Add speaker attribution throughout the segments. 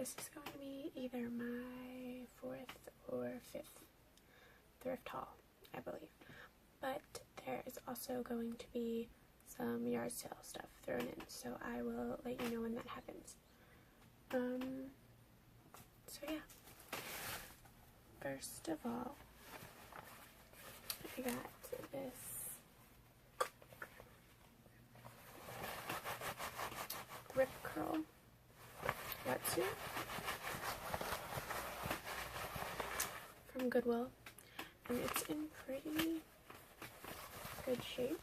Speaker 1: this is going to be either my 4th or 5th thrift haul, I believe. But there is also going to be some yard sale stuff thrown in, so I will let you know when that happens. So yeah. First of all, I got this Rip Curl wetsuit from Goodwill, and it's in pretty good shape.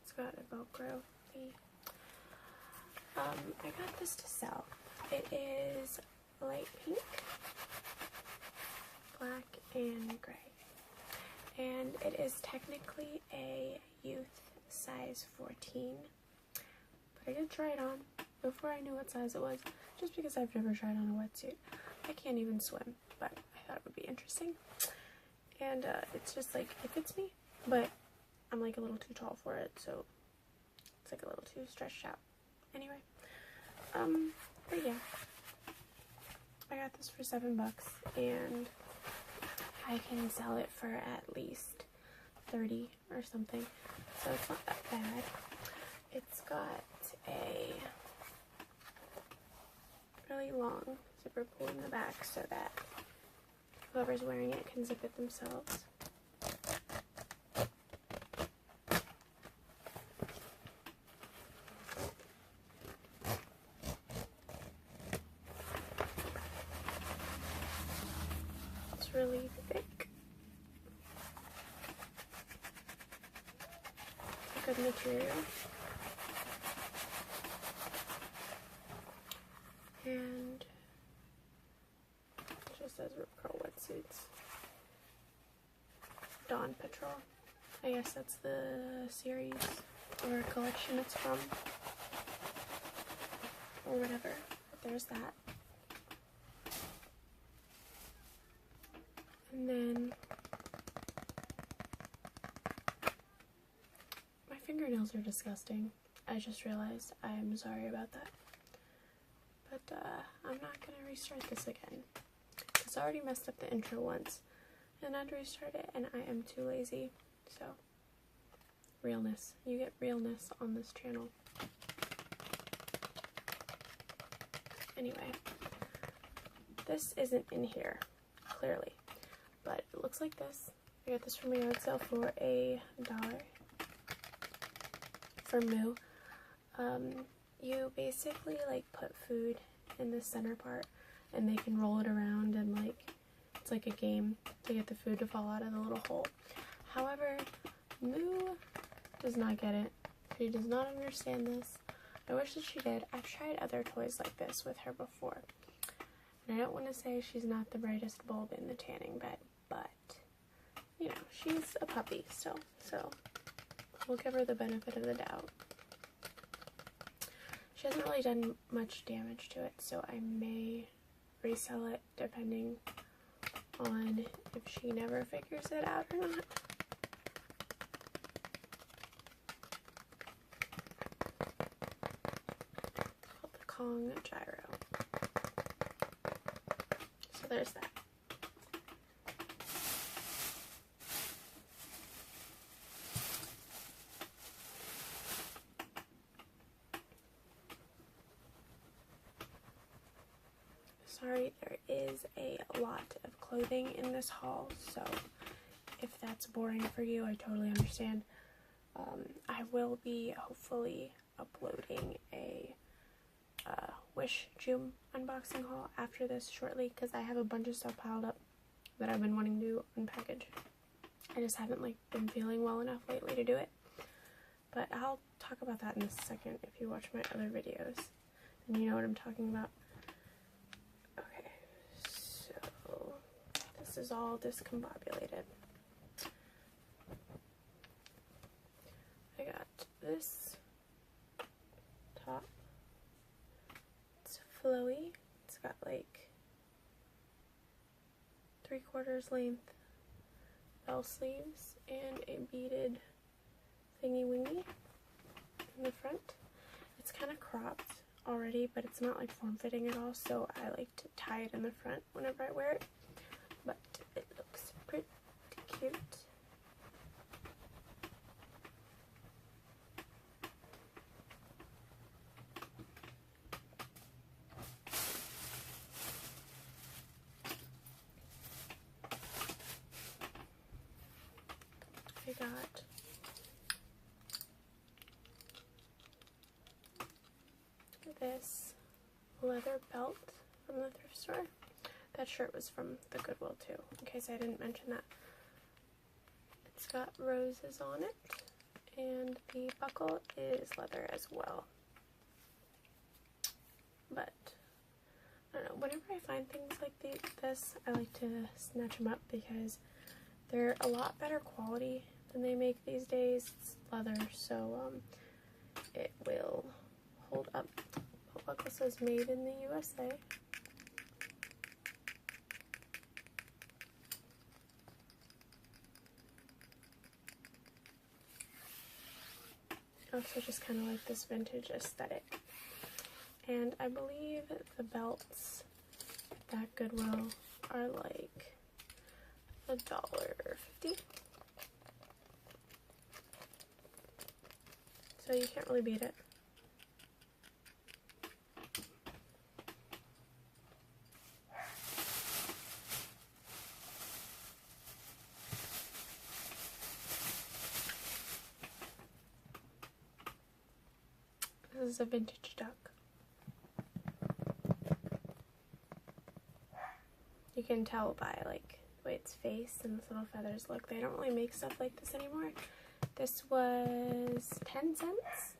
Speaker 1: It's got a Velcro thingy. I got this to sell. It is light pink, black, and gray. And it is technically a youth size 14. But I did try it on before I knew what size it was, just because I've never tried on a wetsuit. I can't even swim, but I thought it would be interesting. And it's just like, it fits me, but I'm like a little too tall for it, so it's like a little too stretched out. Anyway, but yeah, I got this for $7, and I can sell it for at least 30 or something, so it's not that bad. It's got a really long zipper pull in the back so that whoever's wearing it can zip it themselves. It's really thick. It's a good material. And it just says Rip Curl wetsuits. Dawn Patrol. I guess that's the series or collection it's from, or whatever. But there's that. And then my fingernails are disgusting. I just realized. I'm sorry about that. But I'm not going to restart this again. Because I already messed up the intro once. And I had to restart it, and I am too lazy. So, realness. You get realness on this channel. Anyway, this isn't in here, clearly. But it looks like this. I got this from a yard sale for $1 for Moo. You basically like put food in the center part, and they can roll it around, and like it's like a game to get the food to fall out of the little hole. However, Moo does not get it. She does not understand this. I wish that she did. I've tried other toys like this with her before, and I don't want to say she's not the brightest bulb in the tanning bed, but you know, she's a puppy still, so we'll give her the benefit of the doubt. She hasn't really done much damage to it, so I may resell it depending on if she never figures it out or not. Called the Kong Gyro. So there's that. Sorry, there is a lot of clothing in this haul, so if that's boring for you, I totally understand. I will be hopefully uploading a Wish Joom unboxing haul after this shortly, because I have a bunch of stuff piled up that I've been wanting to unpackage. I just haven't like been feeling well enough lately to do it, but I'll talk about that in a second if you watch my other videos, and you know what I'm talking about. This is all discombobulated. I got this top. It's flowy. It's got like 3/4 length bell sleeves and a beaded thingy wingy in the front. It's kind of cropped already, but it's not like form-fitting at all, so I like to tie it in the front whenever I wear it. But it looks pretty cute. I got this leather belt from the thrift store. That shirt was from the Goodwill too, in case I didn't mention that. It's got roses on it, and the buckle is leather as well. But I don't know, whenever I find things like this, I like to snatch them up because they're a lot better quality than they make these days. It's leather, so it will hold up. The buckle says made in the USA. Also just kind of like this vintage aesthetic. And I believe the belts at Goodwill are like $1.50. So you can't really beat it. This is a vintage duck. You can tell by like the way its face and its little feathers look. They don't really make stuff like this anymore. This was 10 cents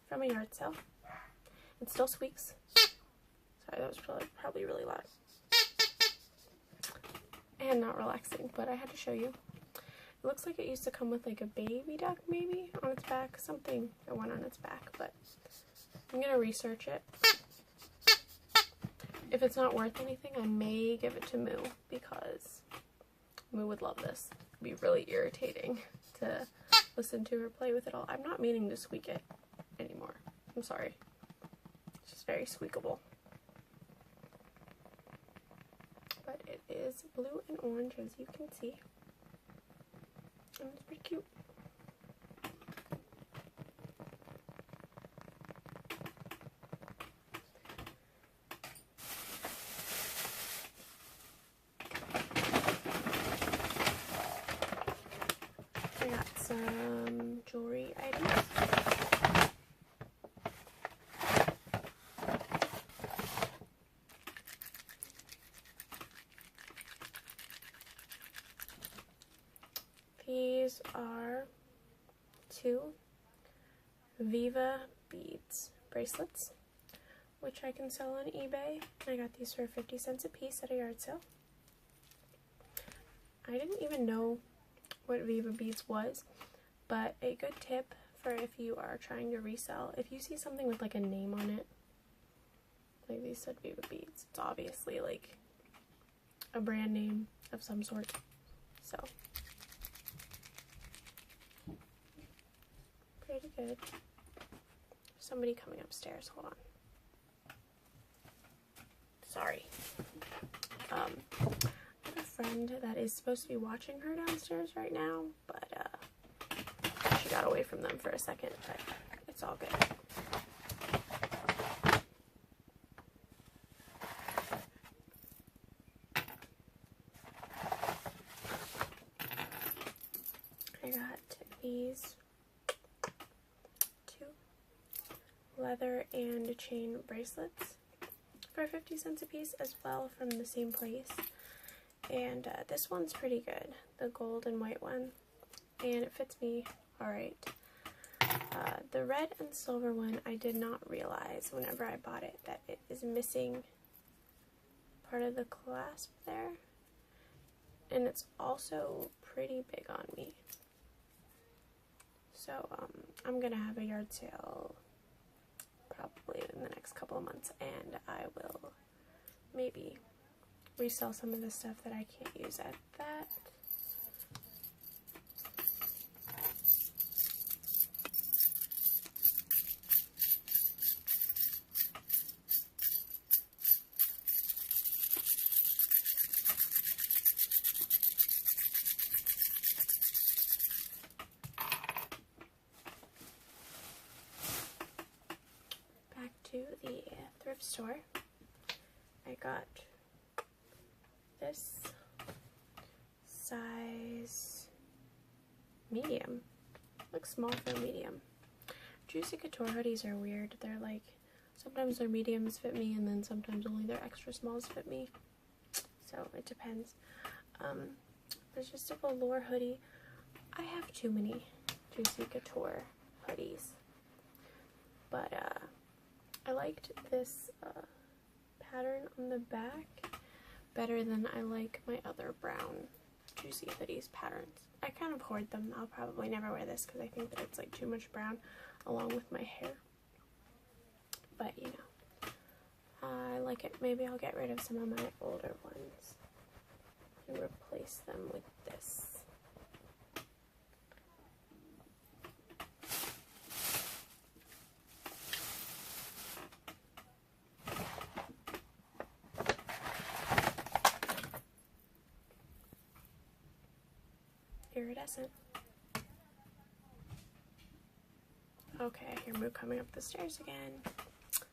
Speaker 1: from a yard sale. It still squeaks. Sorry, that was probably really loud. And not relaxing, but I had to show you. It looks like it used to come with like a baby duck maybe on its back. Something that went on its back, but I'm going to research it. If it's not worth anything, I may give it to Moo, because Moo would love this. It'd be really irritating to listen to her play with it all. I'm not meaning to squeak it anymore. I'm sorry. It's just very squeakable. But it is blue and orange, as you can see. And it's pretty cute. I got some jewelry items. These are 2 Viva beads bracelets, which I can sell on eBay. I got these for 50 cents a piece at a yard sale. I didn't even know what Viva beads was, but a good tip for if you are trying to resell, if you see something with like a name on it, like these said Viva beads, it's obviously like a brand name of some sort. So pretty good. Somebody coming upstairs, hold on. Sorry. I have a friend that is supposed to be watching her downstairs right now, but she got away from them for a second, but it's all good. I got these 2 leather and chain bracelets for 50 cents a piece as well, from the same place. And this one's pretty good, the gold and white one, and it fits me alright. The red and silver one, I did not realize whenever I bought it that it is missing part of the clasp there, and it's also pretty big on me. So I'm gonna have a yard sale probably in the next couple of months, and I will maybe resell some of the stuff that I can't use at that. to the thrift store. I got this size medium. Looks small for a medium. Juicy Couture hoodies are weird. They're like, sometimes their mediums fit me and then sometimes only their extra smalls fit me. So it depends. There's just a velour hoodie. I have too many Juicy Couture hoodies. But I liked this pattern on the back better than I like my other brown Juicy hoodies patterns. I kind of hoard them. I'll probably never wear this because I think that it's like too much brown along with my hair. But you know, I like it. Maybe I'll get rid of some of my older ones and replace them with this. Iridescent. Okay, I hear Moo coming up the stairs again.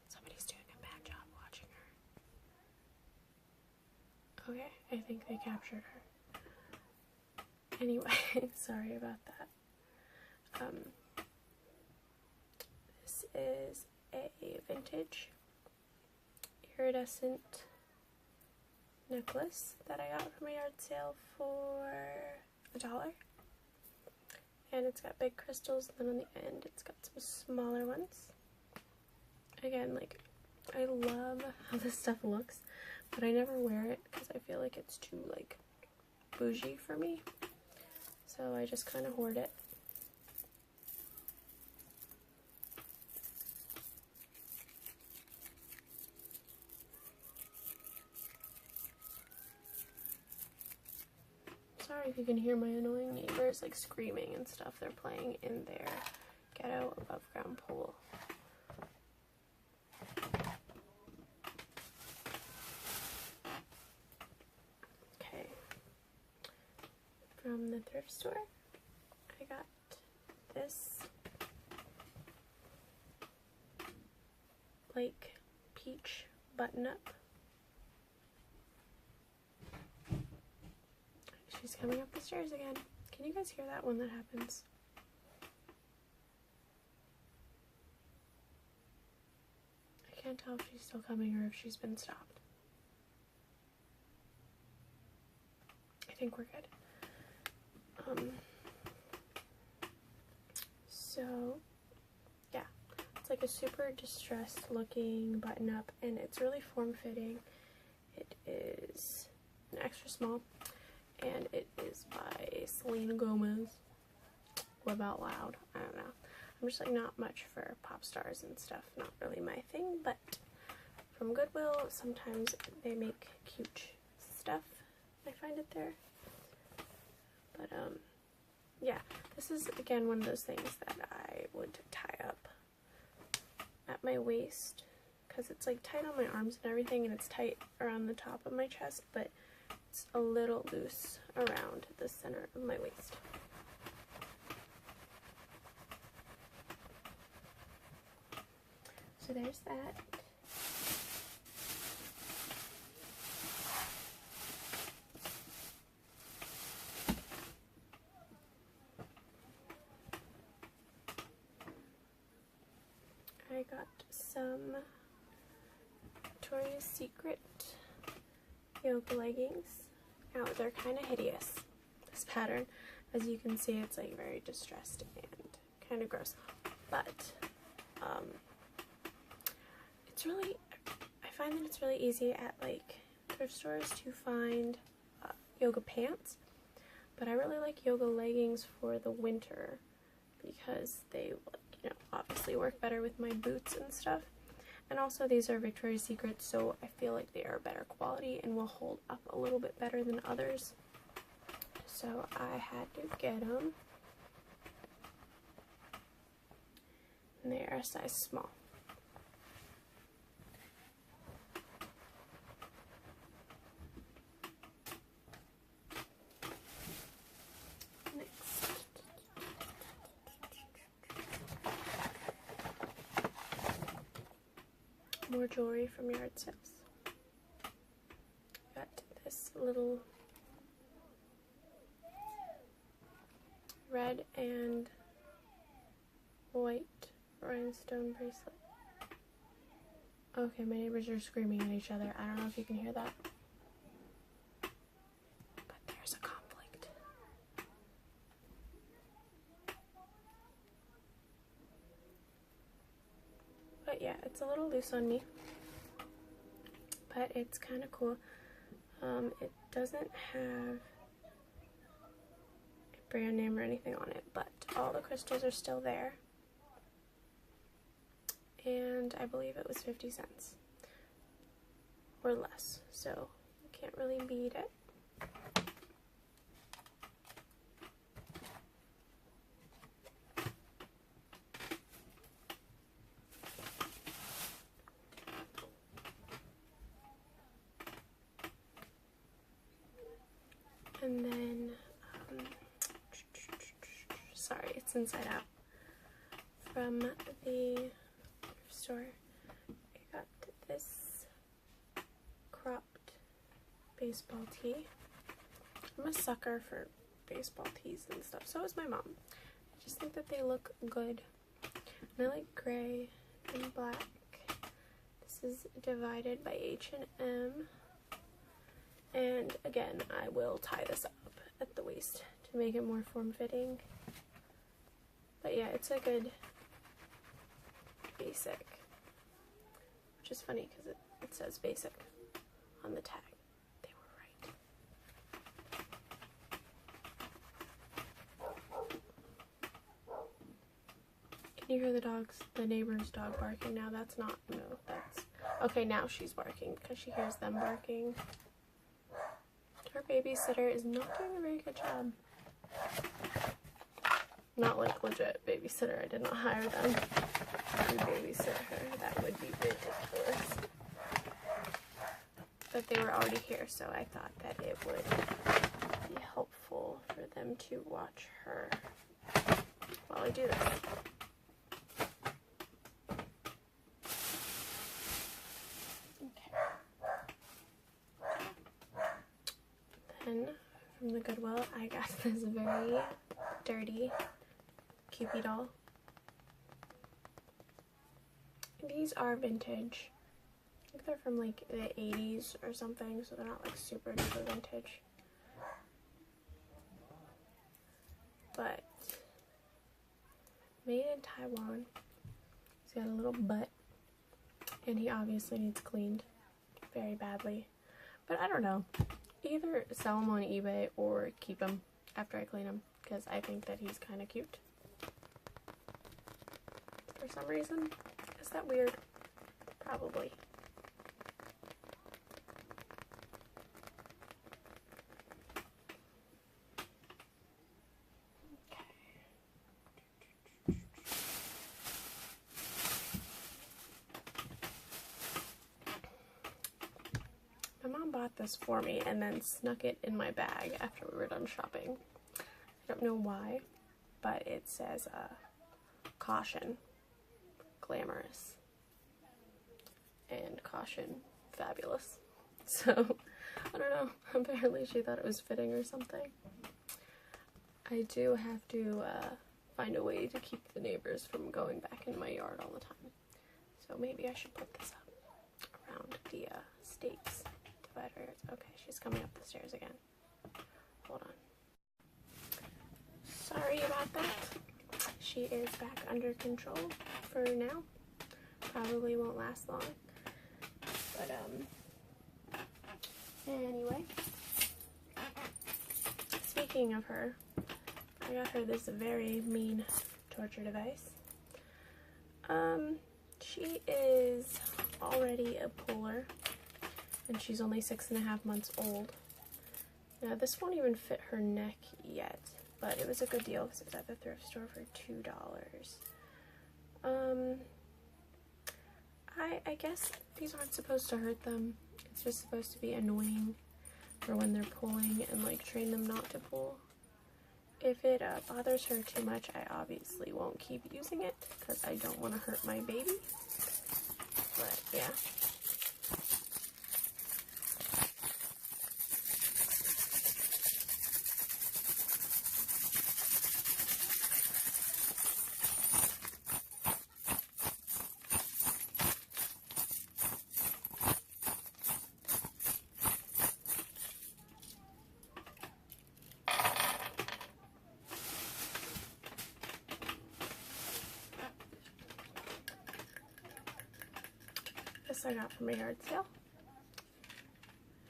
Speaker 1: Somebody's doing a bad job watching her. Okay, I think they captured her. Anyway, sorry about that. This is a vintage iridescent necklace that I got from a yard sale for $1. And it's got big crystals, and then on the end it's got some smaller ones. Again, like, I love how this stuff looks, but I never wear it because I feel like it's too, like, bougie for me. So I just kind of hoard it. Sorry if you can hear my annoying neighbors like screaming and stuff. They're playing in their ghetto above ground pool. Okay. From the thrift store, I got this like peach button up. She's coming up the stairs again. Can you guys hear that when that happens? I can't tell if she's still coming or if she's been stopped. I think we're good. So, yeah. It's like a super distressed looking button up and it's really form-fitting. It is an extra small. And it is by Selena Gomez. Live Out Loud. I don't know. I'm just like not much for pop stars and stuff. Not really my thing, but from Goodwill, sometimes they make cute stuff. I find it there. But yeah, this is again one of those things that I would tie up at my waist because it's like tight on my arms and everything, and it's tight around the top of my chest, but it's a little loose around the center of my waist. So there's that. I got some Victoria's Secret yoga leggings. Now they're kind of hideous, this pattern. As you can see, it's like very distressed and kind of gross. But it's really, I find that it's really easy at like thrift stores to find yoga pants. But I really like yoga leggings for the winter because they, you know, obviously work better with my boots and stuff. And also these are Victoria's Secret, so I feel like they are better quality and will hold up a little bit better than others. So I had to get them. And they are a size small. more jewelry from yard sales. Got this little red and white rhinestone bracelet. Okay, my neighbors are screaming at each other. I don't know if you can hear that. But there's a conflict. But yeah, it's a little loose on me. But it's kind of cool. It doesn't have a brand name or anything on it, but all the crystals are still there. And I believe it was 50 cents or less, so you can't really beat it. And then, sorry, it's inside out. From the store, I got this cropped baseball tee. I'm a sucker for baseball tees and stuff. So is my mom. I just think that they look good. And I like gray and black. This is divided by H&M. And again, I will tie this up at the waist to make it more form-fitting. But yeah, it's a good basic. Which is funny because it says basic on the tag. They were right. Can you hear the neighbor's dog barking now? That's not, no, that's, okay, now she's barking because she hears them barking. Her babysitter is not doing a very good job. Not like legit babysitter. I did not hire them to babysit her. That would be ridiculous. But they were already here, so I thought that it would be helpful for them to watch her while I do this. Then, from the Goodwill, I got this very dirty Cupid doll. These are vintage. I think they're from like the 80s or something, so they're not like super duper vintage. But made in Taiwan. He's got a little butt, and he obviously needs cleaned very badly. But I don't know. Either sell him on eBay or keep him after I clean him, because I think that he's kind of cute. For some reason. Is that weird? Probably. My mom bought this for me and then snuck it in my bag after we were done shopping. I don't know why, but it says caution, glamorous, and caution, fabulous. So, I don't know, apparently she thought it was fitting or something. I do have to find a way to keep the neighbors from going back into my yard all the time. So maybe I should put this up around the stakes dividers. Okay, she's coming up the stairs again. Hold on. Sorry about that. She is back under control for now. Probably won't last long. But, anyway. Speaking of her, I got her this very mean torture device. She is already a puller, and she's only 6.5 months old. Now, this won't even fit her neck yet, but it was a good deal because it was at the thrift store for $2. I guess these aren't supposed to hurt them. It's just supposed to be annoying for when they're pulling and like train them not to pull. If it bothers her too much, I obviously won't keep using it because I don't want to hurt my baby. but yeah. This I got from a yard sale.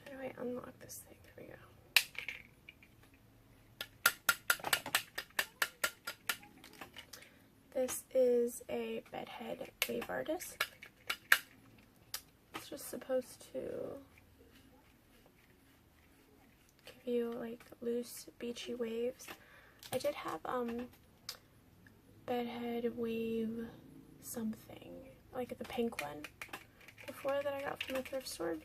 Speaker 1: How do I unlock this thing? There we go. This is a bedhead wave artist. It's just supposed to give you like loose beachy waves. I did have bedhead wave something, like the pink one before that I got from the thrift store,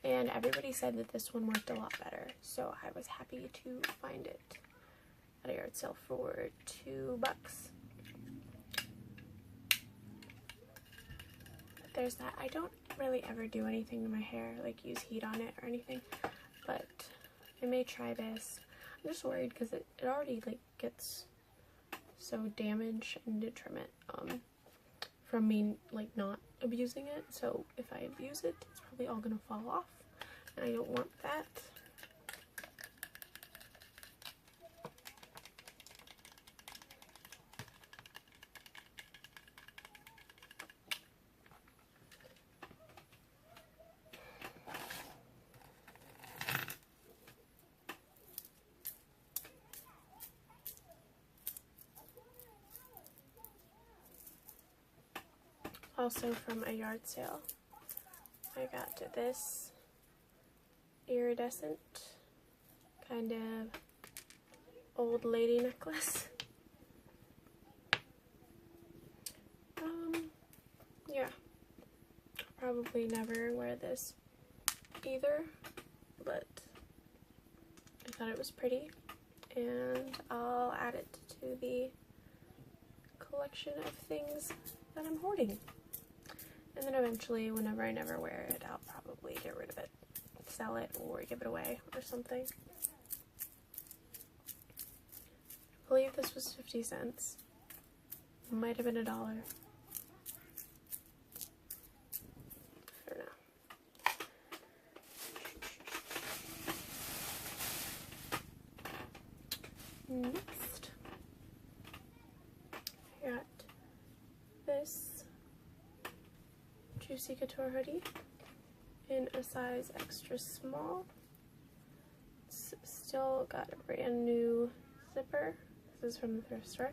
Speaker 1: and everybody said that this one worked a lot better, so I was happy to find it at a yard sale for $2. But there's that. I don't really ever do anything to my hair, like use heat on it or anything, but I may try this. I'm just worried because it already like gets so damaged and detriment from me like not abusing it, so if I abuse it, it's probably all gonna fall off, and I don't want that. Also from a yard sale, I got this iridescent kind of old lady necklace. Yeah, probably never wear this either, but I thought it was pretty, and I'll add it to the collection of things that I'm hoarding. And then eventually, whenever I never wear it, I'll probably get rid of it, sell it, or give it away or something. I believe this was 50 cents. Might have been $1. I don't know. Next, I got this Juicy Couture hoodie in a size extra small. It's still got a brand new zipper. This is from the thrift store.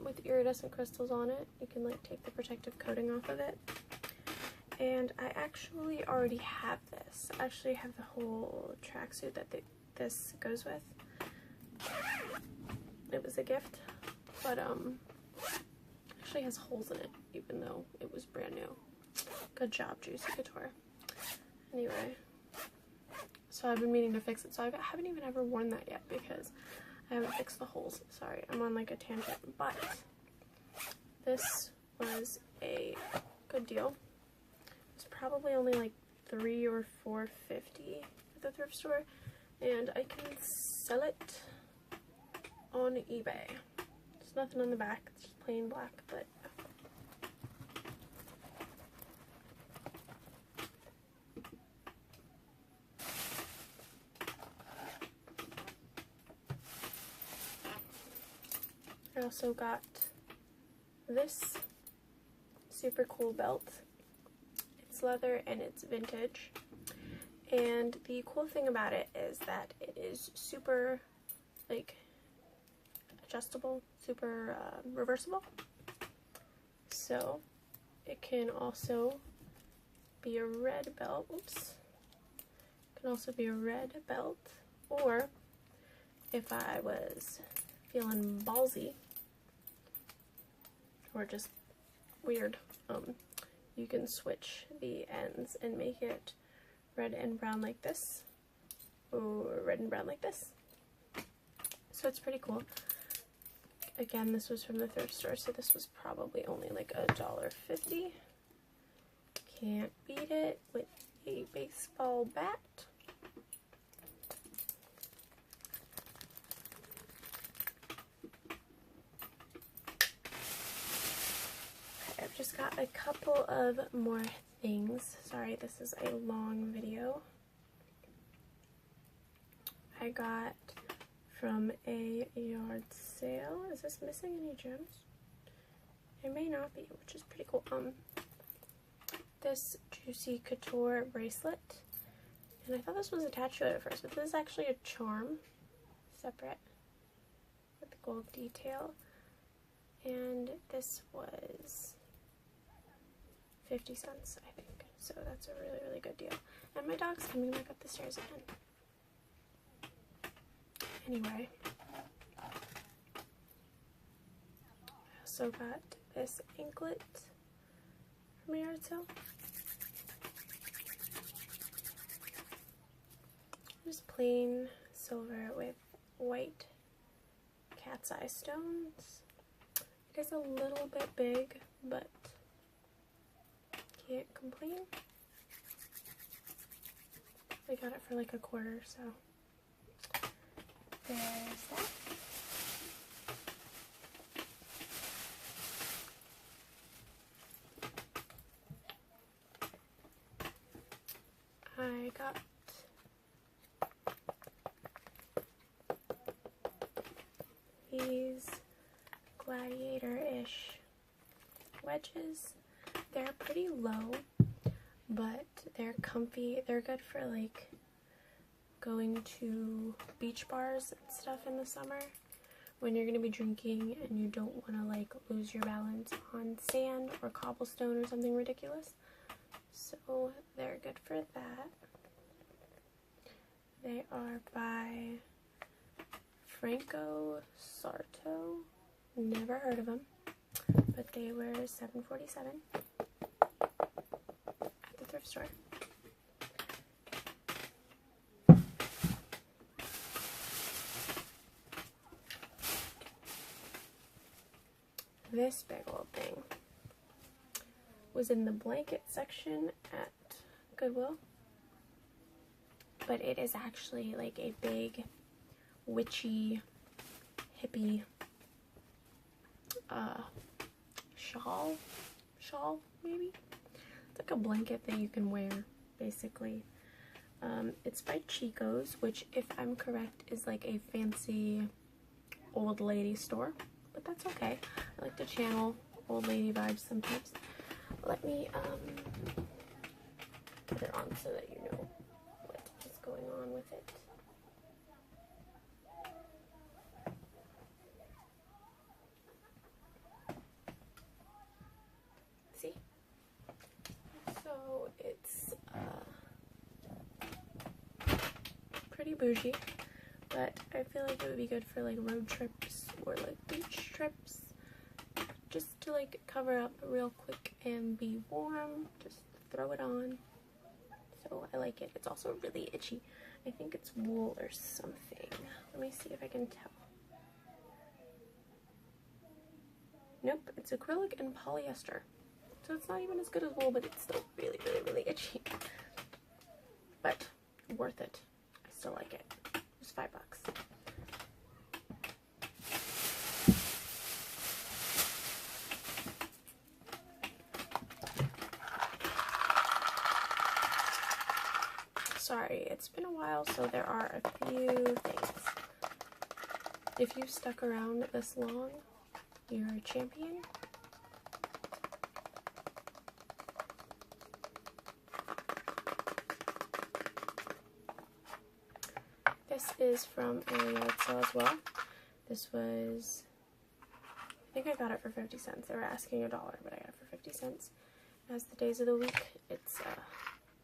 Speaker 1: With iridescent crystals on it. You can like take the protective coating off of it. And I actually already have this. I actually have the whole tracksuit that this goes with. It was a gift, but actually has holes in it, even though it was brand new. Good job, Juicy Couture. Anyway, so I've been meaning to fix it, so I haven't even ever worn that yet because I haven't fixed the holes. Sorry, I'm on like a tangent, but this was a good deal. It's probably only like $3 or $4.50 at the thrift store, and I can sell it on eBay. There's nothing on the back, it's just plain black, but I also got this super cool belt. It's leather and it's vintage, and the cool thing about it is that it is super like adjustable, super reversible, so it can also be a red belt. Oops. It can also be a red belt, or if I was feeling ballsy or just weird, you can switch the ends and make it red and brown like this, or red and brown like this. So it's pretty cool. Again, this was from the thrift store, so this was probably only like $1.50. Can't beat it with a baseball bat. Okay, I've just got a couple of more things. Sorry, this is a long video. I got from a yard sale. Is this missing any gems? It may not be, which is pretty cool. This Juicy Couture bracelet, and I thought this was attached to it at first, but this is actually a charm, separate, with the gold detail, and this was 50 cents, I think, so that's a really, really good deal. And my dog's coming back up the stairs again. Anyway, I also got this anklet from a yard sale. Just plain silver with white cat's eye stones. It is a little bit big, but can't complain. I got it for like $1.25, so there's that. I got these gladiator-ish wedges. They're pretty low, but they're comfy. They're good for like going to beach bars and stuff in the summer when you're going to be drinking and you don't want to like lose your balance on sand or cobblestone or something ridiculous. So they're good for that. They are by Franco Sarto. Never heard of them, but they were $7.47 at the thrift store. This big old thing was in the blanket section at Goodwill, but it is actually like a big witchy hippie shawl maybe. It's like a blanket that you can wear basically. It's by Chico's, which if I'm correct is like a fancy old lady store, but that's okay. I like to channel old lady vibes sometimes. Let me put it on so that you know what is going on with it. See? So it's pretty bougie, but I feel like it would be good for like road trips or like beach trips, just to like cover up real quick and be warm. Just throw it on. So I like it. It's also really itchy. I think it's wool or something. Let me see if I can tell. Nope, it's acrylic and polyester. So it's not even as good as wool, but it's still really, really, really itchy. But worth it. I still like it. It's $5. Sorry, it's been a while, so there are a few things. If you've stuck around this long, you're a champion. This is from a yard sale as well. This was, I think I got it for 50 cents. They were asking $1, but I got it for 50 cents. As the days of the week, it's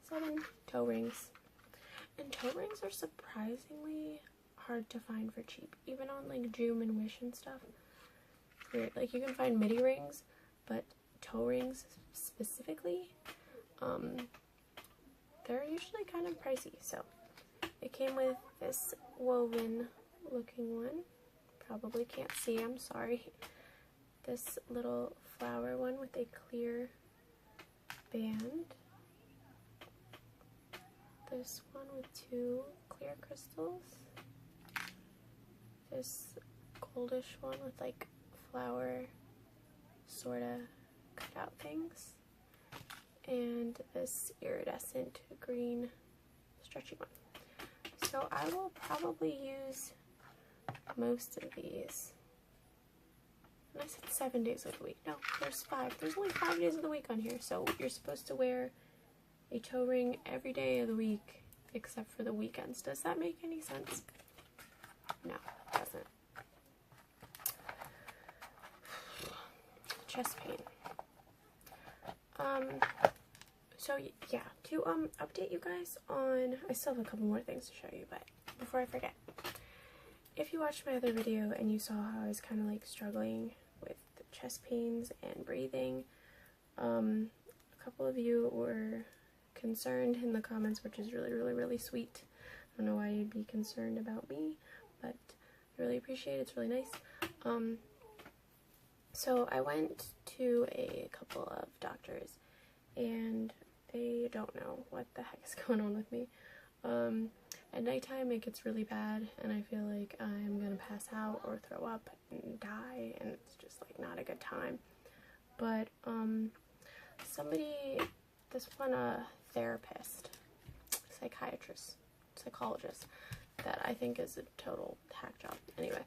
Speaker 1: 7 toe rings. And toe rings are surprisingly hard to find for cheap, even on like Joom and Wish and stuff. Weird. Like you can find midi rings, but toe rings specifically, they're usually kind of pricey. So it came with this woven looking one. Probably can't see, I'm sorry. This little flower one with a clear band. this one with 2 clear crystals, this goldish one with like flower sort of cutout things, and this iridescent green stretchy one. So I will probably use most of these. And I said 7 days of the week. No, there's 5. There's only 5 days of the week on here. So you're supposed to wear a toe ring every day of the week except for the weekends. Does that make any sense? No, it doesn't. Chest pain. So yeah, to update you guys on, I still have a couple more things to show you, but before I forget, if you watched my other video and you saw how I was kind of like struggling with chest pains and breathing, a couple of you were concerned in the comments, which is really sweet. I don't know why you'd be concerned about me, but I really appreciate it. It's really nice. So I went to a couple of doctors and they don't know what the heck is going on with me. At nighttime it gets really bad and I feel like I'm gonna pass out or throw up and die, and it's just like not a good time. But this one therapist, psychiatrist, psychologist, that I think is a total hack job. Anyway,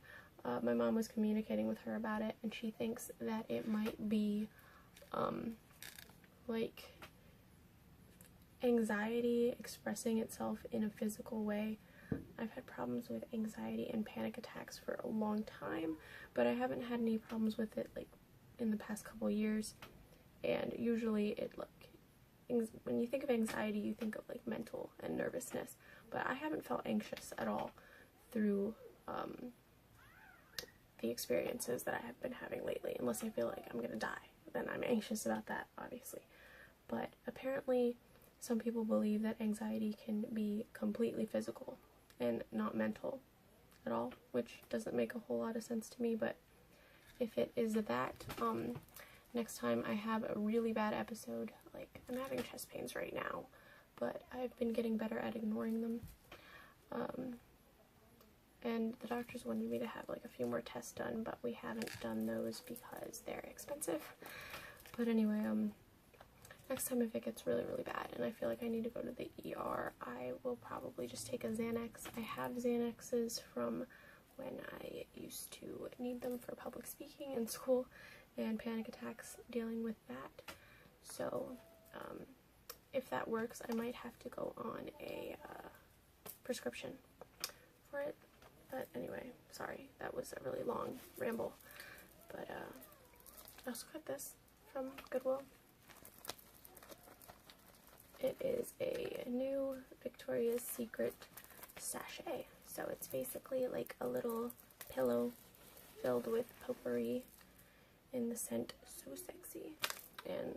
Speaker 1: my mom was communicating with her about it, and she thinks that it might be like anxiety expressing itself in a physical way. I've had problems with anxiety and panic attacks for a long time, but I haven't had any problems with it like in the past couple years. And usually it when you think of anxiety, you think of like mental and nervousness, but I haven't felt anxious at all through the experiences that I have been having lately, unless I feel like I'm gonna die. Then I'm anxious about that, obviously. But apparently some people believe that anxiety can be completely physical and not mental at all, which doesn't make a whole lot of sense to me. But if it is that, next time I have a really bad episode, like I'm having chest pains right now, but I've been getting better at ignoring them. And the doctors wanted me to have like a few more tests done, but we haven't done those because they're expensive. But anyway, next time if it gets really bad and I feel like I need to go to the ER, I will probably just take a Xanax. I have Xanaxes from when I used to need them for public speaking in school and panic attacks, dealing with that. So if that works, I might have to go on a prescription for it. But anyway, sorry, that was a really long ramble. But I also got this from Goodwill. It is a new Victoria's Secret sachet. So it's basically like a little pillow filled with potpourri in the scent So Sexy. And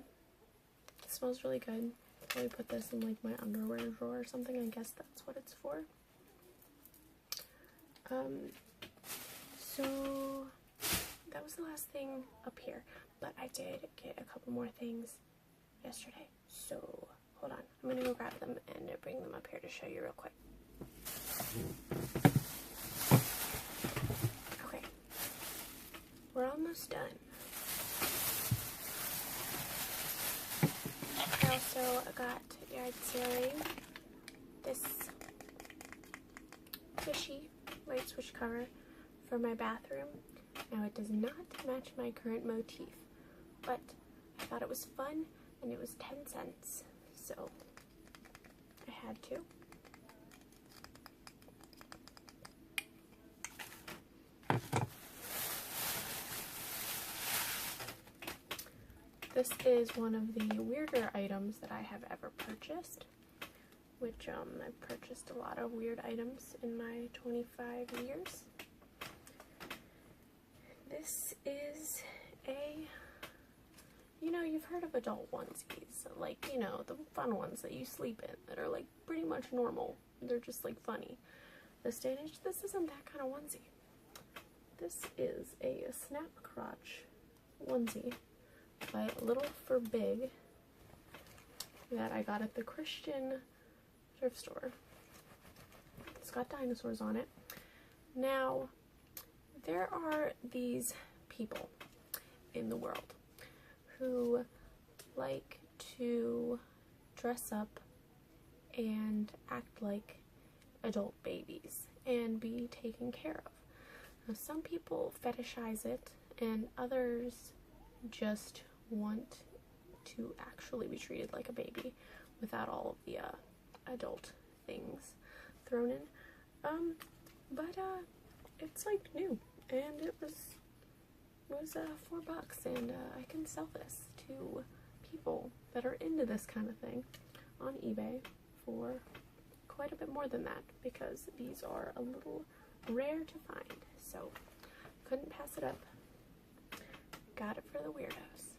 Speaker 1: it smells really good. I'll probably put this in like my underwear drawer or something. I guess that's what it's for. So that was the last thing up here, but I did get a couple more things yesterday, so hold on, I'm gonna go grab them and bring them up here to show you real quick. Okay, we're almost done. I also got yardsale this fishy light switch cover for my bathroom. Now it does not match my current motif, but I thought it was fun and it was 10 cents, so I had to. This is one of the weirder items that I have ever purchased, which I've purchased a lot of weird items in my 25 years. This is a, you know, you've heard of adult onesies, like, you know, the fun ones that you sleep in that are like pretty much normal. They're just like funny. This day and age, this isn't that kind of onesie. This is a snap crotch onesie by Little for Big that I got at the Christian thrift store. It's got dinosaurs on it. Now, there are these people in the world who like to dress up and act like adult babies and be taken care of. Now, some people fetishize it, and others just want to actually be treated like a baby without all of the adult things thrown in. But it's like new, and it was $4, and I can sell this to people that are into this kind of thing on eBay for quite a bit more than that, because these are a little rare to find, so couldn't pass it up. Got it for the weirdos.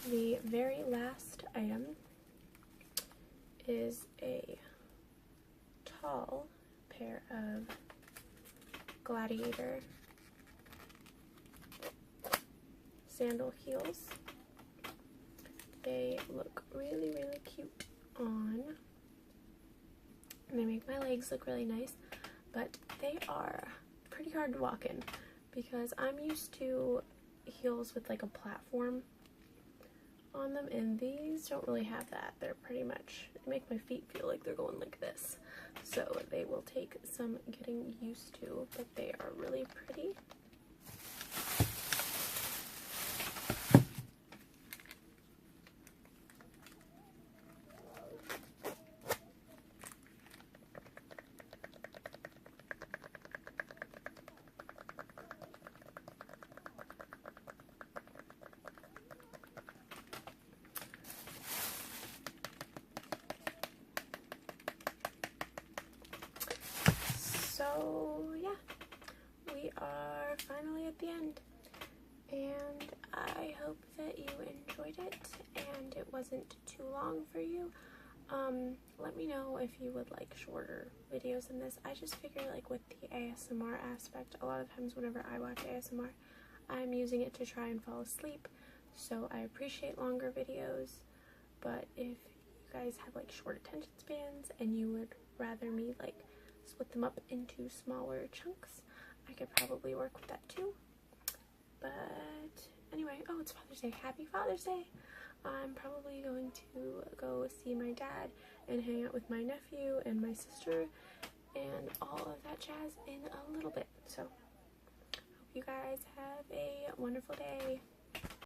Speaker 1: The very last item is a tall pair of gladiator sandal heels. They look really, really cute on, and they make my legs look really nice, but they are pretty hard to walk in because I'm used to heels with like a platform on them, and these don't really have that. They're pretty much, they make my feet feel like they're going like this, so they will take some getting used to, but they are really pretty. So yeah, we are finally at the end, and I hope that you enjoyed it and it wasn't too long for you. Let me know if you would like shorter videos than this. I just figure, like, with the ASMR aspect, a lot of times whenever I watch ASMR, I'm using it to try and fall asleep, so I appreciate longer videos. But if you guys have like short attention spans and you would rather me like split them up into smaller chunks, I could probably work with that too. But anyway, oh, it's Father's Day. Happy Father's Day! I'm probably going to go see my dad and hang out with my nephew and my sister and all of that jazz in a little bit. So, hope you guys have a wonderful day.